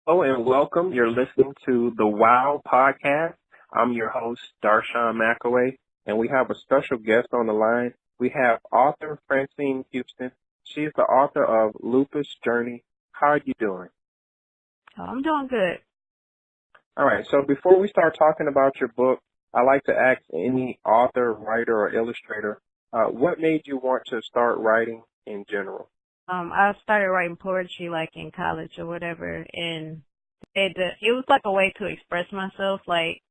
Hello and welcome. You're listening to the Wow Podcast. I'm your host, Darshawn McAway, and we have a special guest on the line. We have author Francine Houston. She's the author of Lupus Journey. How are you doing? I'm doing good. All right, so before we start talking about your book, I like to ask any author, writer, or illustrator, what made you want to start writing in general? I started writing poetry like in college or whatever, and it was like a way to express myself. Like,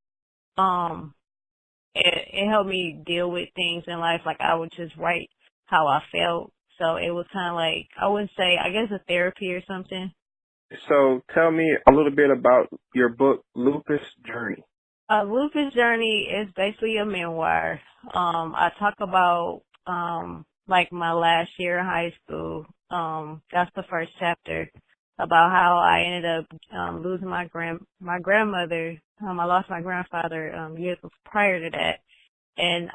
it helped me deal with things in life. Like I would just write how I felt. So it was kind of like, I wouldn't say, I guess a therapy or something. So tell me a little bit about your book, Lupus Journey. Lupus Journey is basically a memoir. I talk about, like my last year in high school. That's the first chapter about how I ended up, losing my grandmother. I lost my grandfather, years prior to that. And,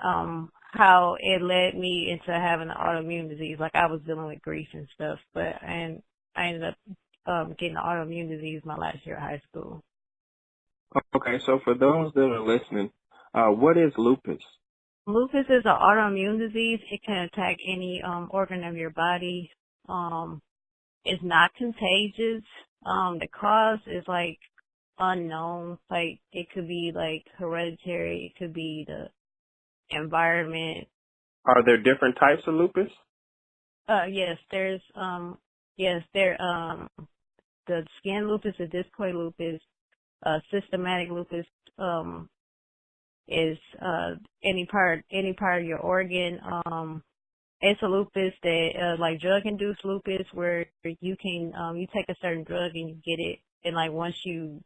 how it led me into having an autoimmune disease. Like I was dealing with grief and stuff, and I ended up, getting an autoimmune disease my last year of high school. Okay, so for those that are listening, what is lupus? Lupus is an autoimmune disease. It can attack any organ of your body. It's not contagious. The cause is like unknown. Like it could be like hereditary. It could be the environment. Are there different types of lupus? Yes, the skin lupus, the discoid lupus, systematic lupus, is any part of your organ. It's a lupus that like drug induced lupus where you can you take a certain drug and you get it, and like once you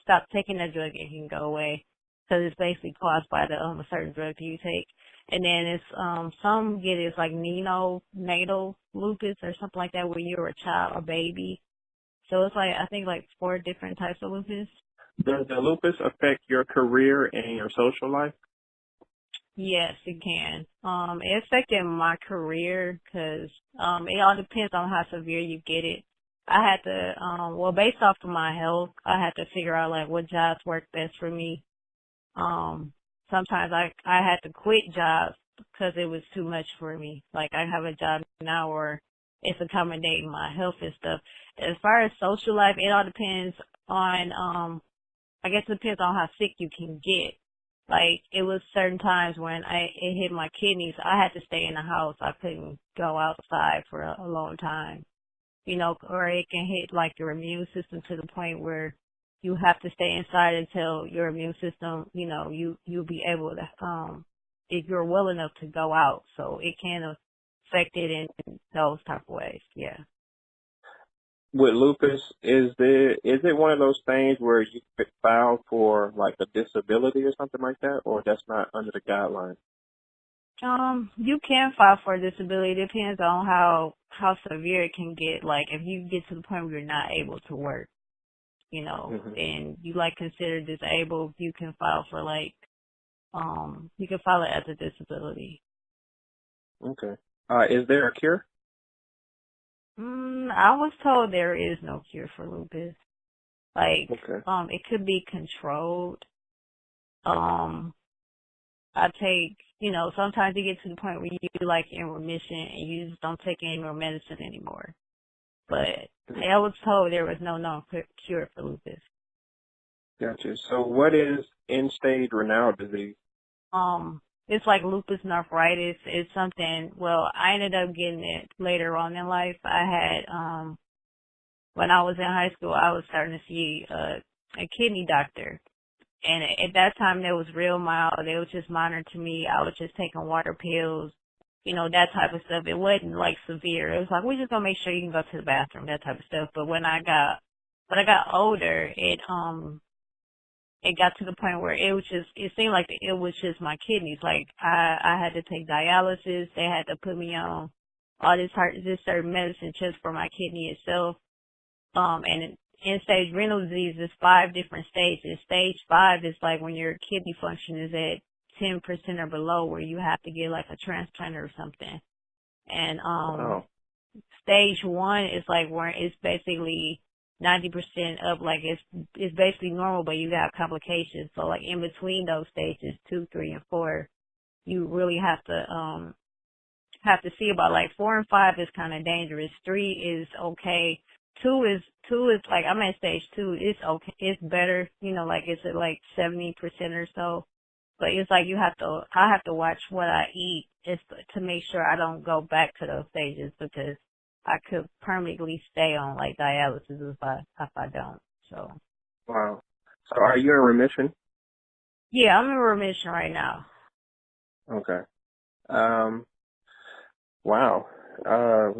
stop taking that drug it can go away because it's basically caused by the a certain drug that you take. And then it's some get it's like neonatal lupus or something like that when you're a child, a baby. So it's like I think like 4 different types of lupus. Does the lupus affect your career and your social life? Yes, it can. It affected my career because it all depends on how severe you get it. I had to, well, based off of my health, I had to figure out like what jobs work best for me. Sometimes I had to quit jobs because it was too much for me. Like I have a job now where it's accommodating my health and stuff. As far as social life, it all depends on, I guess it depends on how sick you can get. Like it was certain times when it hit my kidneys, I had to stay in the house. I couldn't go outside for a long time, or it can hit like your immune system to the point where you have to stay inside until your immune system, you'll be able to, if you're well enough to go out. So it can affect it in those type of ways. Yeah. With lupus, is it one of those things where you could file for like a disability or something like that, or that's not under the guidelines? You can file for a disability. It depends on how severe it can get. Like if you get to the point where you're not able to work, and you like considered disabled, you can file for like, you can file it as a disability. Okay. Is there a cure? I was told there is no cure for lupus. Like, Okay. it could be controlled. I take, sometimes you get to the point where you like in remission and you just don't take any more medicine anymore. But I was told there was no known cure for lupus. Gotcha. So what is end-stage renal disease? It's like lupus nephritis. It's something, well, I ended up getting it later on in life. I had, when I was in high school, I was starting to see a kidney doctor. And at that time, it was real mild. It was just minor to me. I was just taking water pills, that type of stuff. It wasn't like severe. It was like, we're just going to make sure you can go to the bathroom, that type of stuff. But when I got older, it got to the point where it seemed like it was just my kidneys. Like I had to take dialysis. They had to put me on all this certain medicine just for my kidney itself. And end-stage renal disease is 5 different stages. Stage 5 is like when your kidney function is at 10% or below, where you have to get like a transplant or something. And Wow. stage 1 is like where it's basically 90% of like it's basically normal, but you got complications. So like in between those stages, 2, 3, and 4, you really have to see about. Like 4 and 5 is kind of dangerous. 3 is okay. 2 is like, I'm at stage 2. It's okay. It's better. You know, like it's at like 70% or so. But it's like I have to watch what I eat just to make sure I don't go back to those stages, because I could permanently stay on like dialysis if I don't. So. Wow. So are you in remission? Yeah, I'm in remission right now. Okay. Wow.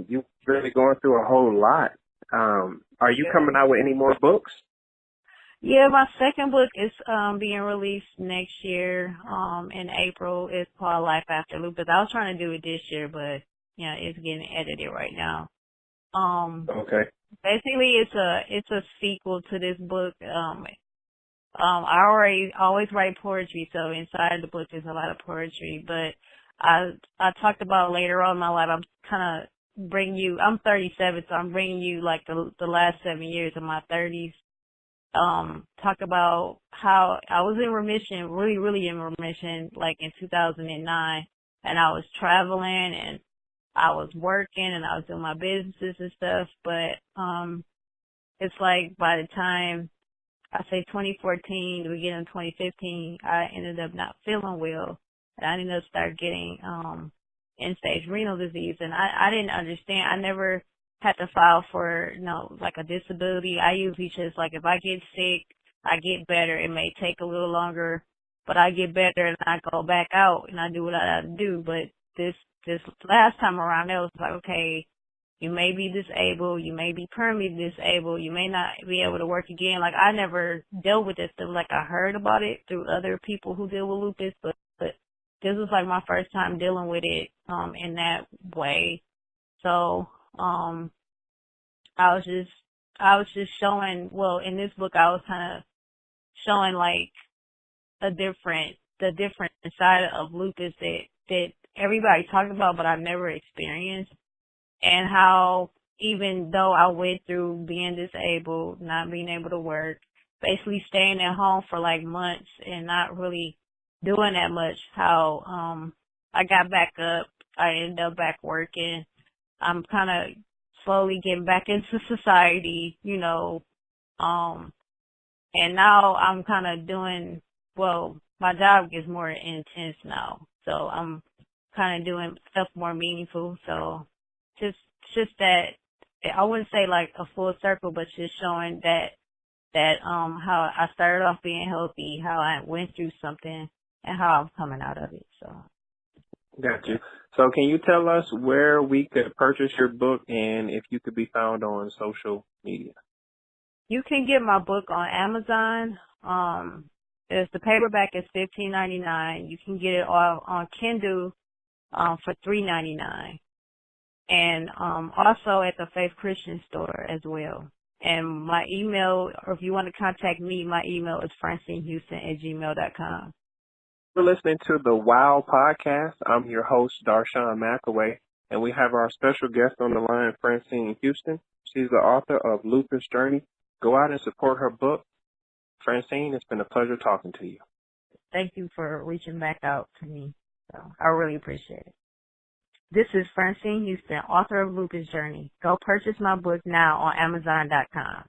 You really going through a whole lot. Are you coming out with any more books? Yeah, my second book is being released next year, in April. It's called Life After Lupus. I was trying to do it this year, but yeah, it's getting edited right now. Okay. Basically it's a sequel to this book. I always write poetry, so inside the book is a lot of poetry, but I talked about later on in my life, I'm kind of I'm 37, so I'm bringing you like the last 7 years of my 30s. Talk about how I was in remission, really, really in remission, like in 2009, and I was traveling and I was working and I was doing my businesses and stuff, but, it's like by the time I say 2014, the beginning of 2015, I ended up not feeling well, and I ended up start getting, end-stage renal disease, and I didn't understand. I never had to file for, like a disability. I usually just, like, if I get sick, I get better. It may take a little longer, but I get better and I go back out and I do what I have to do. But this last time around, it was like, okay, you may be disabled, you may be permanently disabled, you may not be able to work again. Like, I never dealt with this stuff. Like, I heard about it through other people who deal with lupus, but this was like my first time dealing with it, in that way. So, I was just showing, well, in this book, I was kind of showing like the different side of lupus that everybody talked about, but I've never experienced. And how even though I went through being disabled, not being able to work, basically staying at home for like months and not really doing that much, how I got back up, I ended up back working. I'm kind of slowly getting back into society, and now I'm kind of doing, well, my job gets more intense now, so I'm kind of doing stuff more meaningful. So just that, I wouldn't say like a full circle, but just showing that how I started off being healthy, how I went through something, and how I'm coming out of it. So. Got you. So can you tell us where we could purchase your book and if you could be found on social media? You can get my book on Amazon. The paperback is $15.99. You can get it on Kindle for $3.99, and also at the Faith Christian store as well. And my email, or if you want to contact me, my email is francinehouston@gmail.com. You're listening to the WOW Podcast. I'm your host, Darshawn McAway, and we have our special guest on the line, Francine Houston. She's the author of Lupus Journey. Go out and support her book. Francine, it's been a pleasure talking to you. Thank you for reaching back out to me. So I really appreciate it. This is Francine Houston, author of Lupus Journey. Go purchase my book now on Amazon.com.